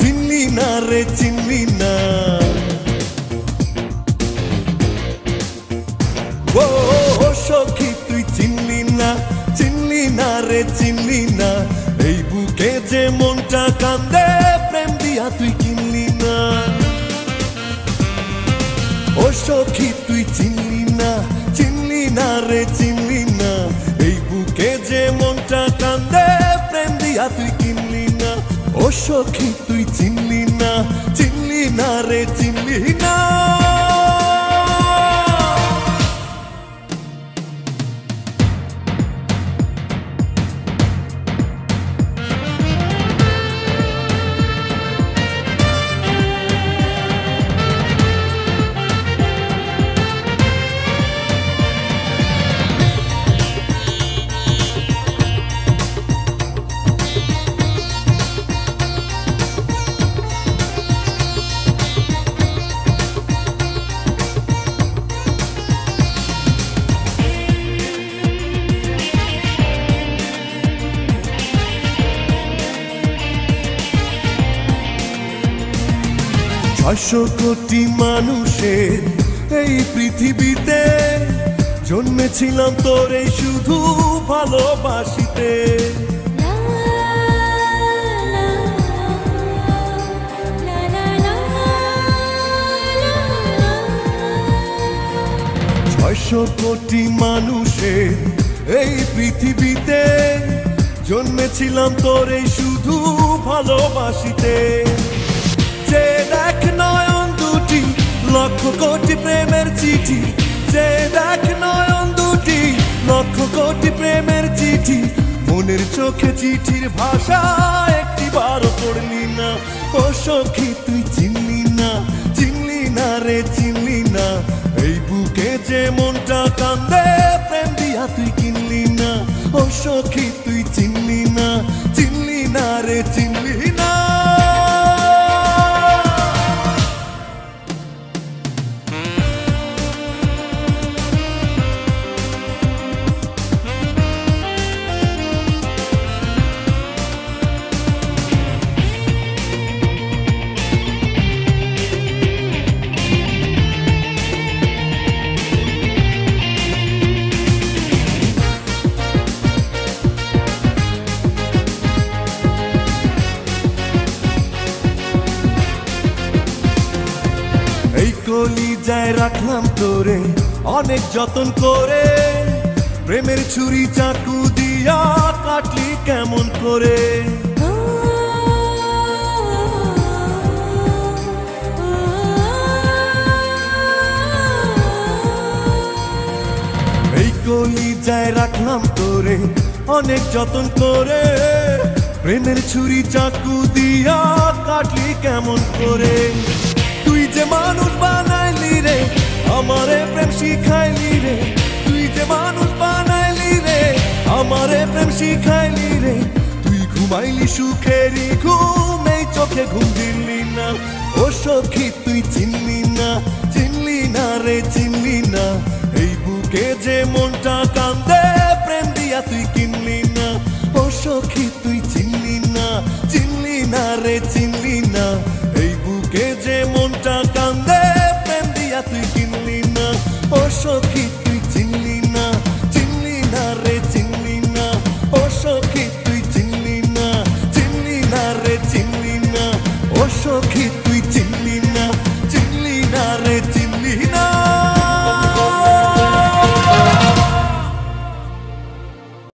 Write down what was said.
চিনলি না রে চিনলি না। ও সখী তুই চিনলি না চিনলি না রে চিনলি না, এই বুকে যে মনটা কান্দে প্রেম দিয়া তুই কিনলি না। ও সখী তুই চিনলি না চিনলি না রে চিনলি না, এই বুকে যে মনটা কান্দে প্রেম দিয়া তুই কিনলি না। ও সখী তুই চিনলি না চিনলি না রে চিনলি না। ছয়শো কোটি মানুষের এই পৃথিবীতে জন্মেছিলাম তোরে শুধু ভালোবাসিতে। ছয়শো কোটি মানুষের এই পৃথিবীতে জন্মেছিলাম তোরে শুধু ভালোবাসিতে। যে দেখ নয়ন দুটি লক্ষ কোটি প্রেমের চিঠি, যে দেখ নয়ন দুটি লক্ষ কোটি প্রেমের চিঠি, মনের চোখে চিঠির ভাষা একটি বার পড়লি না। ও সখী তুই চিনলি না চিনলি না রে চিনলি না, এই বুকে যে মনটা কান্দে প্রেম দিয়া তুই কিনলি না। ও সখী তুই চিনলি না চিনলি না রে চিনলি না। এই কলিজায় রাখলাম তোরে অনেক যতন করে, প্রেমের ছুরি চাকু দিয়া কাটলি কেমন করে। এই কলিজায় রাখলাম তোরে অনেক যতন করে, প্রেমের ছুরি চাকু দিয়া কাটলি কেমন করে। তুই যে মানুষ বানাইলি রে আমারে প্রেম শিখাইলি রে, তুই যে মানুষ বানাইলি রে আমারে প্রেম শিখাইলি রে, তুই ঘুমাইলি সুখেরই ঘুম এই চোখে ঘুম দিলি না। ও সখী তুই চিনলি না চিনলি না রে চিনলি না, এই বুকে যে মনটা কান্দে